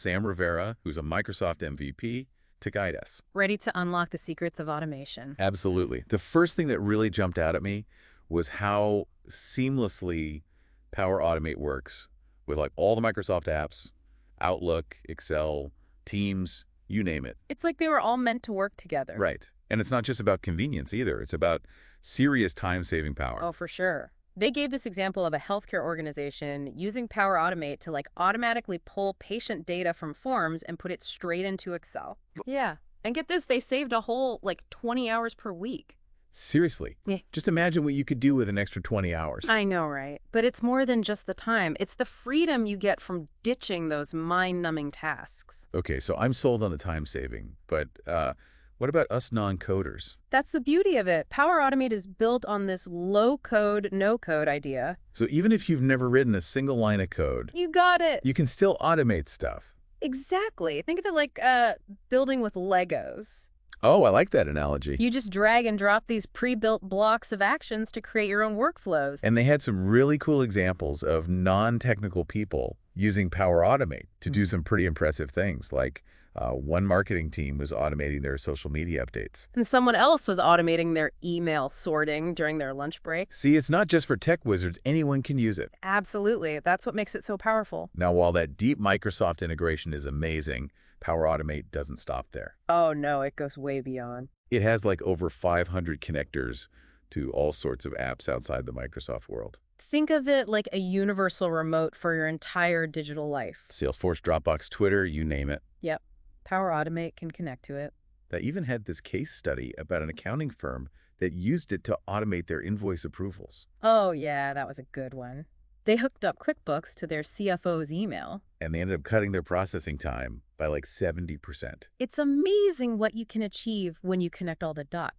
Sam Rivera, who's a Microsoft MVP, to guide us. Ready to unlock the secrets of automation. Absolutely. The first thing that really jumped out at me was how seamlessly Power Automate works with like all the Microsoft apps, Outlook, Excel, Teams, you name it. It's like they were all meant to work together. Right. And it's not just about convenience either. It's about serious time-saving power. Oh, for sure. They gave this example of a healthcare organization using Power Automate to like automatically pull patient data from forms and put it straight into Excel. Yeah. And get this, they saved a whole like 20 hours per week. Seriously. Yeah. Just imagine what you could do with an extra 20 hours. I know, right? But it's more than just the time. It's the freedom you get from ditching those mind-numbing tasks. Okay, so I'm sold on the time saving, but what about us non-coders? That's the beauty of it. Power Automate is built on this low-code, no-code idea. So even if you've never written a single line of code, You got it. you can still automate stuff. Exactly. Think of it like building with Legos. Oh, I like that analogy. You just drag and drop these pre-built blocks of actions to create your own workflows. And they had some really cool examples of non-technical people using Power Automate to do some pretty impressive things, like one marketing team was automating their social media updates. And someone else was automating their email sorting during their lunch break. See, it's not just for tech wizards. Anyone can use it. Absolutely. That's what makes it so powerful. Now, while that deep Microsoft integration is amazing, Power Automate doesn't stop there. Oh, no, it goes way beyond. It has like over 500 connectors to all sorts of apps outside the Microsoft world. Think of it like a universal remote for your entire digital life. Salesforce, Dropbox, Twitter, you name it. Yep. Power Automate can connect to it. They even had this case study about an accounting firm that used it to automate their invoice approvals. Oh, yeah, that was a good one. They hooked up QuickBooks to their CFO's email. And they ended up cutting their processing time by like 70%. It's amazing what you can achieve when you connect all the dots.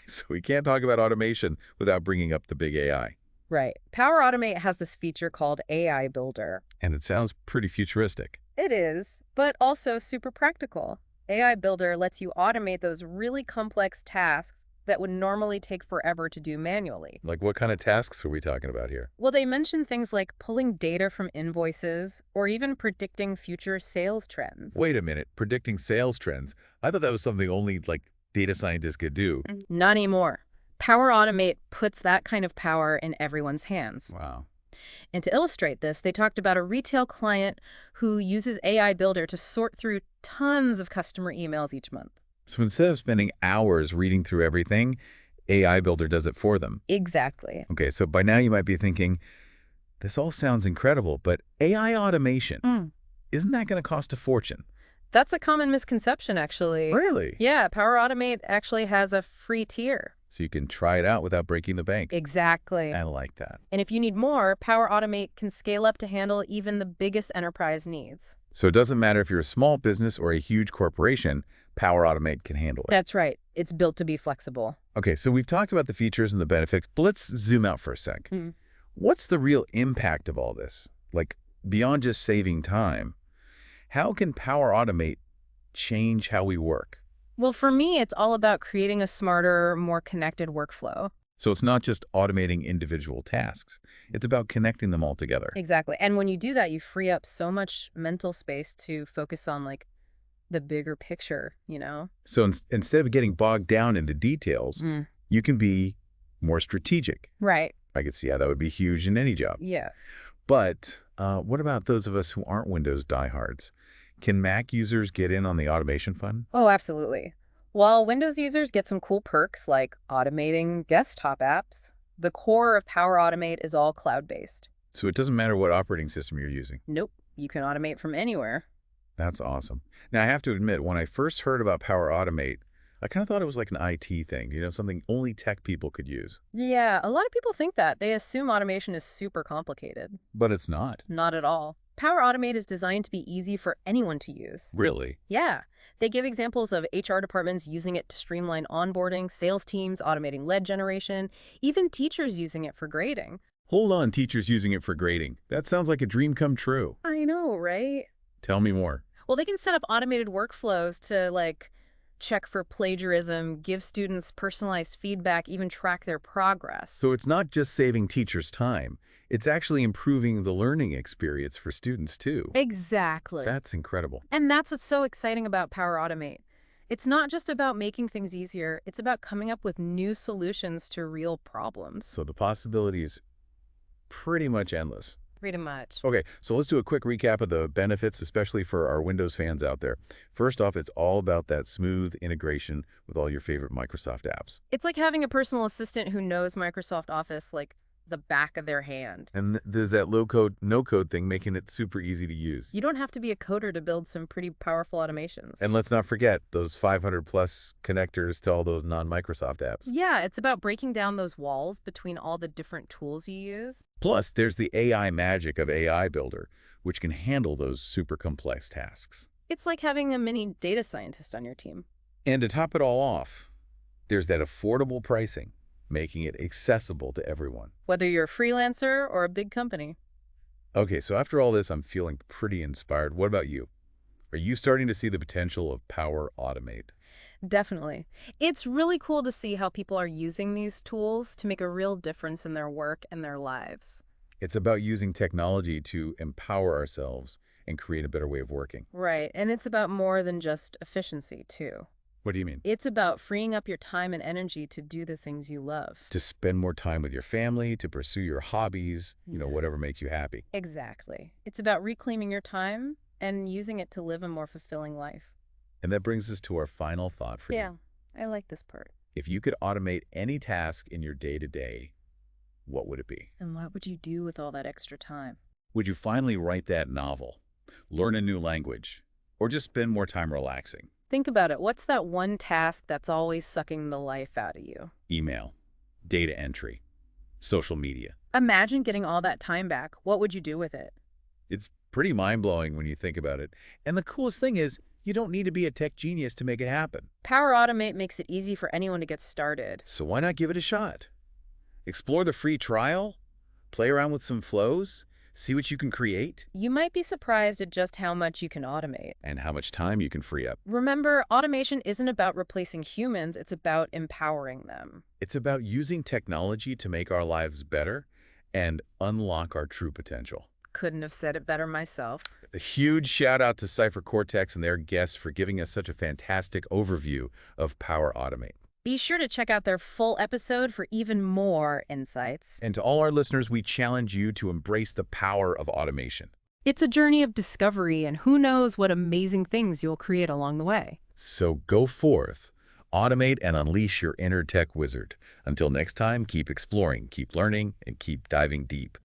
So we can't talk about automation without bringing up the big AI. Right. Power Automate has this feature called AI Builder. And it sounds pretty futuristic. It is, but also super practical. AI Builder lets you automate those really complex tasks that would normally take forever to do manually. Like what kind of tasks are we talking about here? Well, they mention things like pulling data from invoices or even predicting future sales trends. Wait a minute, predicting sales trends. I thought that was something only like data scientists could do. Not anymore. Power Automate puts that kind of power in everyone's hands. Wow. And to illustrate this, they talked about a retail client who uses AI Builder to sort through tons of customer emails each month. So instead of spending hours reading through everything, AI Builder does it for them. Exactly. Okay, so by now you might be thinking, this all sounds incredible, but AI automation, isn't that going to cost a fortune? That's a common misconception, actually. Really? Yeah, Power Automate actually has a free tier. So you can try it out without breaking the bank. Exactly. I like that. And if you need more, Power Automate can scale up to handle even the biggest enterprise needs. So it doesn't matter if you're a small business or a huge corporation, Power Automate can handle it. That's right. It's built to be flexible. Okay, so we've talked about the features and the benefits, but let's zoom out for a sec. What's the real impact of all this? Like, beyond just saving time, how can Power Automate change how we work? Well, for me, it's all about creating a smarter, more connected workflow. So it's not just automating individual tasks. It's about connecting them all together. Exactly. And when you do that, you free up so much mental space to focus on, like, the bigger picture, you know? So instead of getting bogged down in the details, you can be more strategic. Right. I could see how that would be huge in any job. Yeah. But what about those of us who aren't Windows diehards? Can Mac users get in on the automation fun? Oh, absolutely. While Windows users get some cool perks like automating desktop apps, the core of Power Automate is all cloud-based. So it doesn't matter what operating system you're using. Nope. You can automate from anywhere. That's awesome. Now, I have to admit, when I first heard about Power Automate, I kind of thought it was like an IT thing, you know, something only tech people could use. Yeah, a lot of people think that. They assume automation is super complicated. But it's not. Not at all. Power Automate is designed to be easy for anyone to use. Really? Yeah. They give examples of HR departments using it to streamline onboarding, sales teams automating lead generation, even teachers using it for grading. Hold on, teachers using it for grading. That sounds like a dream come true. I know, right? Tell me more. Well, they can set up automated workflows to, like, check for plagiarism, give students personalized feedback, even track their progress. So it's not just saving teachers time. It's actually improving the learning experience for students, too. Exactly. That's incredible. And that's what's so exciting about Power Automate. It's not just about making things easier, it's about coming up with new solutions to real problems. So the possibilities pretty much endless. Pretty much. Okay, so let's do a quick recap of the benefits, especially for our Windows fans out there. First off, it's all about that smooth integration with all your favorite Microsoft apps. It's like having a personal assistant who knows Microsoft Office like the back of their hand. And there's that low-code, no-code thing, making it super easy to use. You don't have to be a coder to build some pretty powerful automations. And let's not forget those 500-plus connectors to all those non-Microsoft apps. Yeah, it's about breaking down those walls between all the different tools you use. Plus, there's the AI magic of AI Builder, which can handle those super complex tasks. It's like having a mini data scientist on your team. And to top it all off, there's that affordable pricing, making it accessible to everyone. Whether you're a freelancer or a big company. Okay, so after all this, I'm feeling pretty inspired. What about you? Are you starting to see the potential of Power Automate? Definitely. It's really cool to see how people are using these tools to make a real difference in their work and their lives. It's about using technology to empower ourselves and create a better way of working. Right, and it's about more than just efficiency, too. What do you mean? It's about freeing up your time and energy to do the things you love. To spend more time with your family, to pursue your hobbies, whatever makes you happy. Exactly. It's about reclaiming your time and using it to live a more fulfilling life. And that brings us to our final thought for you. Yeah, I like this part. If you could automate any task in your day-to-day, what would it be? And what would you do with all that extra time? Would you finally write that novel, learn a new language, or just spend more time relaxing? Think about it. What's that one task that's always sucking the life out of you? Email, data entry, social media. Imagine getting all that time back. What would you do with it? It's pretty mind-blowing when you think about it. And the coolest thing is, you don't need to be a tech genius to make it happen. Power Automate makes it easy for anyone to get started. So why not give it a shot? Explore the free trial, play around with some flows, see what you can create, You might be surprised at just how much you can automate. and how much time you can free up. Remember, automation isn't about replacing humans, it's about empowering them. It's about using technology to make our lives better and unlock our true potential. Couldn't have said it better myself. A huge shout out to CipherCortex and their guests for giving us such a fantastic overview of Power Automate. Be sure to check out their full episode for even more insights. And to all our listeners, we challenge you to embrace the power of automation. It's a journey of discovery, and who knows what amazing things you'll create along the way. So go forth, automate, and unleash your inner tech wizard. Until next time, keep exploring, keep learning, and keep diving deep.